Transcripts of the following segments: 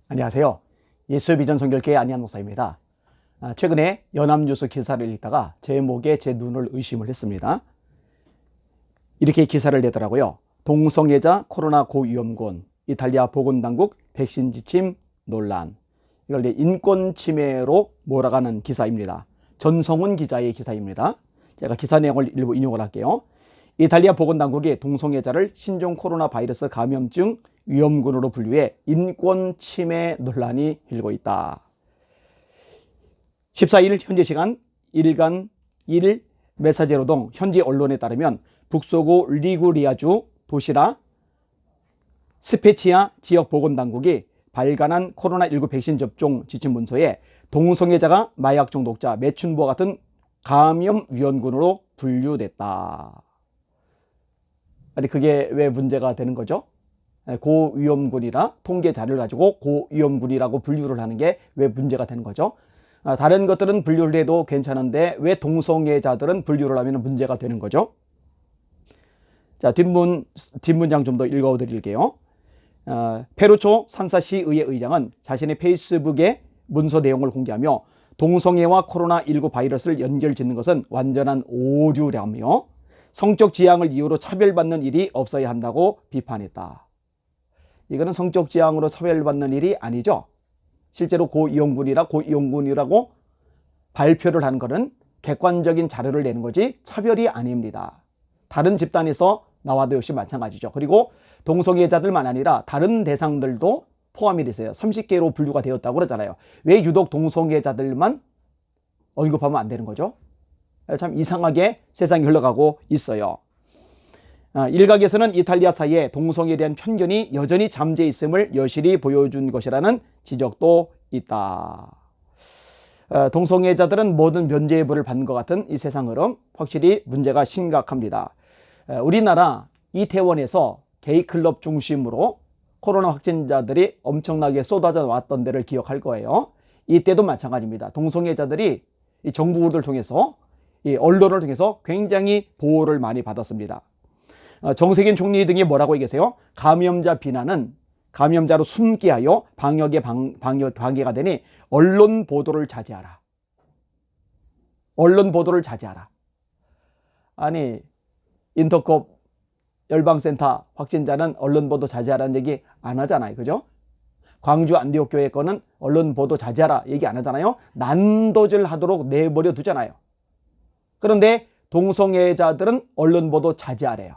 안녕하세요. 예수비전 선결교회 안희한 목사입니다. 최근에 연합뉴스 기사를 읽다가 제목에 제 눈을 의심을 했습니다. 이렇게 기사를 내더라고요. 동성애자 코로나 고위험군, 이탈리아 보건당국 백신 지침 논란. 이걸 인권 침해로 몰아가는 기사입니다. 전성훈 기자의 기사입니다. 제가 기사 내용을 일부 인용을 할게요. 이탈리아 보건당국이 동성애자를 신종 코로나 바이러스 감염증 위험군으로 분류해 인권 침해 논란이 일고 있다. 14일 현지 시간 일간 1일 메사제로동 현지 언론에 따르면 북서구 리구리아주 도시라 스페치아 지역 보건당국이 발간한 코로나19 백신 접종 지침 문서에 동성애자가 마약 중독자, 매춘부와 같은 감염 위험군으로 분류됐다. 아니 그게 왜 문제가 되는 거죠? 고위험군이라 통계 자료를 가지고 고위험군이라고 분류를 하는 게 왜 문제가 되는 거죠? 다른 것들은 분류를 해도 괜찮은데 왜 동성애자들은 분류를 하면 문제가 되는 거죠? 자, 뒷문장 좀 더 읽어 드릴게요. 페루초 산사시의회 의장은 자신의 페이스북에 문서 내용을 공개하며 동성애와 코로나19 바이러스를 연결짓는 것은 완전한 오류라며 성적 지향을 이유로 차별받는 일이 없어야 한다고 비판했다. 이거는 성적 지향으로 차별받는 일이 아니죠. 실제로 고위험군이라고 발표를 하는 것은 객관적인 자료를 내는 거지 차별이 아닙니다. 다른 집단에서 나와도 역시 마찬가지죠. 그리고 동성애자들만 아니라 다른 대상들도 포함이 되세요. 30개로 분류가 되었다고 그러잖아요. 왜 유독 동성애자들만 언급하면 안 되는 거죠? 참 이상하게 세상이 흘러가고 있어요. 일각에서는 이탈리아 사회에 동성애에 대한 편견이 여전히 잠재 있음을 여실히 보여준 것이라는 지적도 있다. 동성애자들은 모든 면죄부를 받는 것 같은 이 세상 흐름 확실히 문제가 심각합니다. 우리나라 이태원에서 게이클럽 중심으로 코로나 확진자들이 엄청나게 쏟아져 왔던 데를 기억할 거예요. 이때도 마찬가지입니다. 동성애자들이 이 정부를 통해서 이 언론을 통해서 굉장히 보호를 많이 받았습니다. 정세균 총리 등이 뭐라고 얘기하세요? 감염자 비난은 감염자로 숨게 하여 방역에 방해가 되니 언론 보도를 자제하라. 언론 보도를 자제하라. 아니 인터컵 열방센터 확진자는 언론 보도 자제하라는 얘기 안 하잖아요. 그죠? 광주 안디옥교회 거는 언론 보도 자제하라 얘기 안 하잖아요. 난도질 하도록 내버려 두잖아요. 그런데 동성애자들은 언론 보도 자제하래요.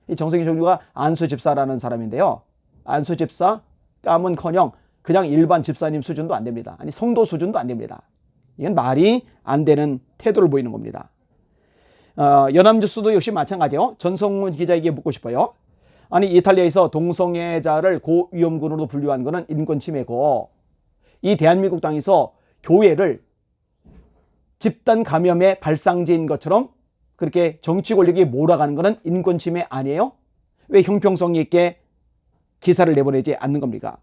이 정세균 총리가 안수 집사라는 사람인데요. 안수 집사 까문커녕 그냥 일반 집사님 수준도 안 됩니다. 아니 성도 수준도 안 됩니다. 이건 말이 안 되는 태도를 보이는 겁니다. 연합뉴스도 역시 마찬가지예요. 전성훈 기자에게 묻고 싶어요. 아니 이탈리아에서 동성애자를 고위험군으로 분류한 것은 인권 침해고 이 대한민국 땅에서 교회를 집단 감염의 발상지인 것처럼 그렇게 정치 권력이 몰아가는 것은 인권 침해 아니에요? 왜 형평성 있게 기사를 내보내지 않는 겁니까?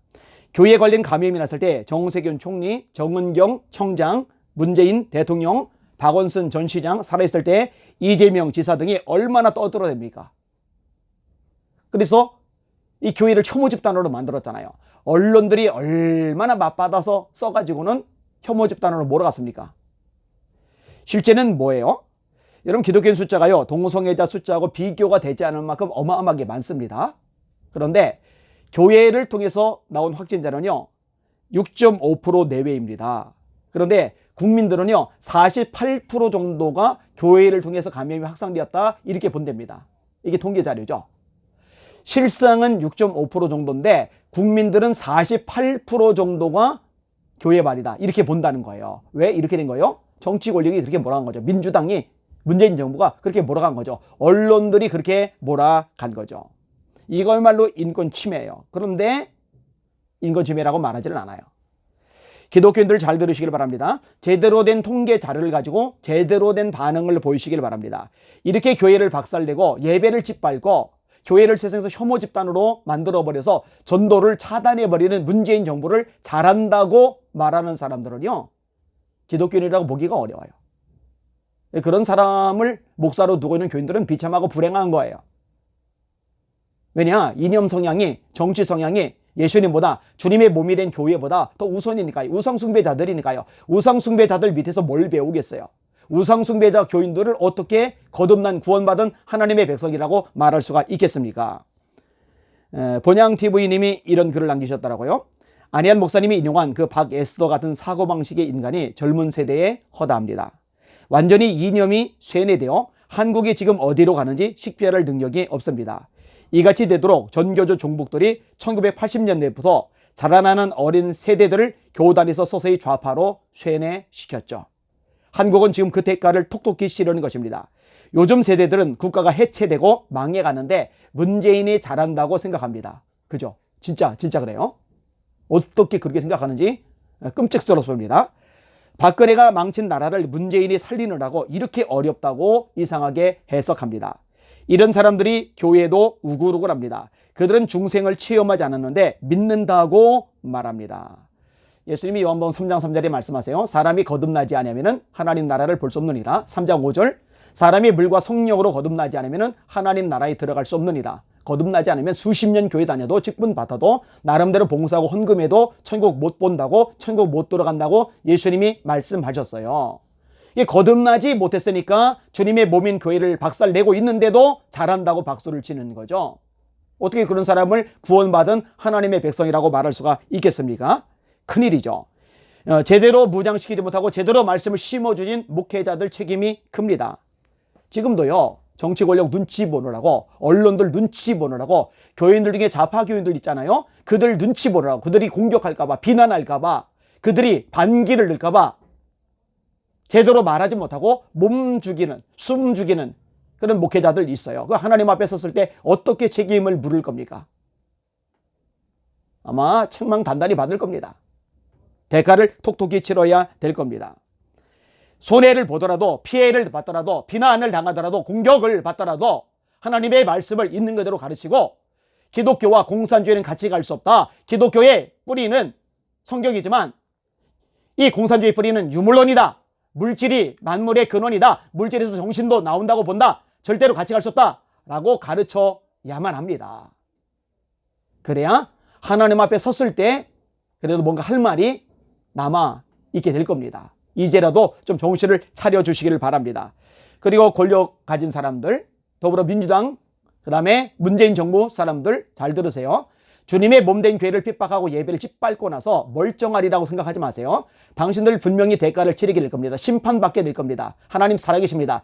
교회 관련 감염이 났을 때 정세균 총리, 정은경 청장, 문재인 대통령, 박원순 전 시장 살아있을 때 이재명 지사 등이 얼마나 떠들어댑니까? 그래서 이 교회를 혐오 집단으로 만들었잖아요. 언론들이 얼마나 맞받아서 써가지고는 혐오 집단으로 몰아갔습니까? 실제는 뭐예요? 여러분 기독교인 숫자가요 동성애자 숫자하고 비교가 되지 않을 만큼 어마어마하게 많습니다. 그런데 교회를 통해서 나온 확진자는요 6.5% 내외입니다. 그런데 국민들은요 48% 정도가 교회를 통해서 감염이 확산되었다 이렇게 본답니다. 이게 통계 자료죠. 실상은 6.5% 정도인데 국민들은 48% 정도가 교회 말이다 이렇게 본다는 거예요. 왜 이렇게 된 거예요? 정치 권력이 그렇게 몰아간 거죠. 민주당이 문재인 정부가 그렇게 몰아간 거죠. 언론들이 그렇게 몰아간 거죠. 이거야말로 인권 침해예요. 그런데 인권 침해라고 말하지는 않아요. 기독교인들 잘 들으시길 바랍니다. 제대로 된 통계 자료를 가지고 제대로 된 반응을 보이시길 바랍니다. 이렇게 교회를 박살내고 예배를 짓밟고 교회를 세상에서 혐오 집단으로 만들어버려서 전도를 차단해버리는 문재인 정부를 잘한다고 말하는 사람들은요 기독교인이라고 보기가 어려워요. 그런 사람을 목사로 두고 있는 교인들은 비참하고 불행한 거예요. 왜냐? 이념 성향이, 정치 성향이 예수님보다 주님의 몸이 된 교회보다 더 우선이니까요. 우상숭배자들이니까요. 우상숭배자들 밑에서 뭘 배우겠어요? 우상숭배자 교인들을 어떻게 거듭난 구원받은 하나님의 백성이라고 말할 수가 있겠습니까? 본양TV님이 이런 글을 남기셨더라고요. 안희한 목사님이 인용한 그 박에스더 같은 사고방식의 인간이 젊은 세대에 허다합니다. 완전히 이념이 쇠뇌되어 한국이 지금 어디로 가는지 식별할 능력이 없습니다. 이같이 되도록 전교조 종북들이 1980년대부터 자라나는 어린 세대들을 교단에서 서서히 좌파로 쇠뇌시켰죠. 한국은 지금 그 대가를 톡톡히 치르는 것입니다. 요즘 세대들은 국가가 해체되고 망해가는데 문재인이 잘한다고 생각합니다. 그죠? 진짜 그래요. 어떻게 그렇게 생각하는지 끔찍스럽습니다. 박근혜가 망친 나라를 문재인이 살리느라고 이렇게 어렵다고 이상하게 해석합니다. 이런 사람들이 교회도 우글우글합니다. 그들은 중생을 체험하지 않았는데 믿는다고 말합니다. 예수님이 요한복음 3장 3절에 말씀하세요. 사람이 거듭나지 않으면 하나님 나라를 볼 수 없느니라. 3장 5절 사람이 물과 성령으로 거듭나지 않으면 하나님 나라에 들어갈 수 없느니라. 거듭나지 않으면 수십 년 교회 다녀도 직분 받아도 나름대로 봉사하고 헌금해도 천국 못 본다고, 천국 못 들어간다고 예수님이 말씀하셨어요. 이게 거듭나지 못했으니까 주님의 몸인 교회를 박살내고 있는데도 잘한다고 박수를 치는 거죠. 어떻게 그런 사람을 구원받은 하나님의 백성이라고 말할 수가 있겠습니까? 큰일이죠. 제대로 무장시키지 못하고 제대로 말씀을 심어주신 목회자들 책임이 큽니다. 지금도요. 정치 권력 눈치 보느라고, 언론들 눈치 보느라고, 교인들 중에 좌파 교인들 있잖아요. 그들 눈치 보느라고, 그들이 공격할까봐, 비난할까봐, 그들이 반기를 넣을까봐 제대로 말하지 못하고 몸 죽이는, 숨 죽이는 그런 목회자들 있어요. 그 하나님 앞에 섰을 때 어떻게 책임을 물을 겁니까? 아마 책망 단단히 받을 겁니다. 대가를 톡톡히 치러야 될 겁니다. 손해를 보더라도, 피해를 받더라도, 비난을 당하더라도, 공격을 받더라도 하나님의 말씀을 있는 그대로 가르치고, 기독교와 공산주의는 같이 갈 수 없다. 기독교의 뿌리는 성경이지만 이 공산주의 뿌리는 유물론이다. 물질이 만물의 근원이다. 물질에서 정신도 나온다고 본다. 절대로 같이 갈 수 없다. 라고 가르쳐야만 합니다. 그래야 하나님 앞에 섰을 때 그래도 뭔가 할 말이 남아 있게 될 겁니다. 이제라도 좀 정신을 차려주시기를 바랍니다. 그리고 권력 가진 사람들, 더불어민주당, 그 다음에 문재인 정부 사람들 잘 들으세요. 주님의 몸된 교회를 핍박하고 예배를 짓밟고 나서 멀쩡하리라고 생각하지 마세요. 당신들 분명히 대가를 치르게 될 겁니다. 심판받게 될 겁니다. 하나님 살아계십니다.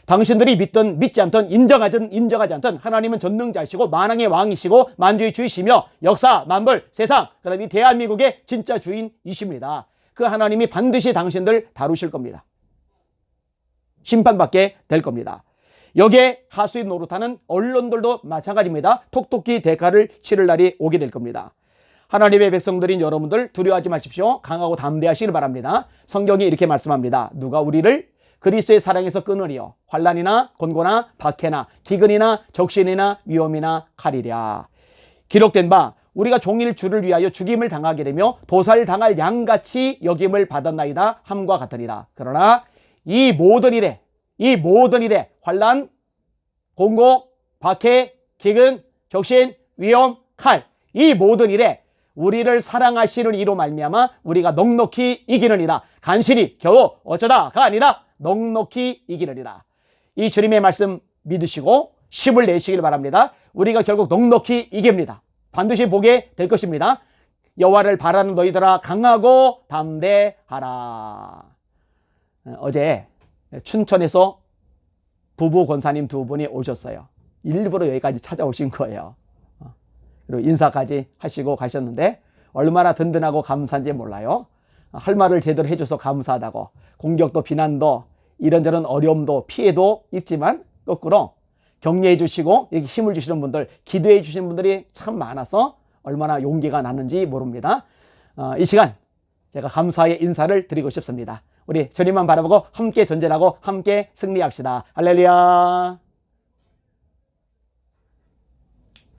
당신들이 믿든 믿지 않든 인정하지 않든 하나님은 전능자이시고 만왕의 왕이시고 만주의 주이시며 역사, 만물, 세상, 그 다음에 대한민국의 진짜 주인이십니다. 그 하나님이 반드시 당신들 다루실 겁니다. 심판받게 될 겁니다. 여기에 하수인 노릇하는 언론들도 마찬가지입니다. 톡톡히 대가를 치를 날이 오게 될 겁니다. 하나님의 백성들인 여러분들 두려워하지 마십시오. 강하고 담대하시길 바랍니다. 성경이 이렇게 말씀합니다. 누가 우리를 그리스도의 사랑에서 끊으리요. 환난이나 곤고나 박해나 기근이나 적신이나 위험이나 칼이랴. 기록된 바 우리가 종일 주를 위하여 죽임을 당하게 되며 도살당할 양같이 여김을 받았나이다 함과 같으니라. 그러나 이 모든 일에 환난, 공고, 박해, 기근, 적신, 위험, 칼 이 모든 일에 우리를 사랑하시는 이로 말미암아 우리가 넉넉히 이기느니라. 간신히 겨우 어쩌다가 아니라 넉넉히 이기느니라. 이 주님의 말씀 믿으시고 힘을 내시길 바랍니다. 우리가 결국 넉넉히 이깁니다. 반드시 보게 될 것입니다. 여호와를 바라는 너희들아 강하고 담대하라. 어제 춘천에서 부부 권사님 두 분이 오셨어요. 일부러 여기까지 찾아오신 거예요. 그리고 인사까지 하시고 가셨는데 얼마나 든든하고 감사한지 몰라요. 할 말을 제대로 해줘서 감사하다고. 공격도 비난도 이런저런 어려움도 피해도 있지만 거꾸로 격려해 주시고 이렇게 힘을 주시는 분들, 기도해 주시는 분들이 참 많아서 얼마나 용기가 나는지 모릅니다. 이 시간 제가 감사의 인사를 드리고 싶습니다. 우리 주님만 바라보고 함께 전쟁하고 함께 승리합시다. 할렐루야.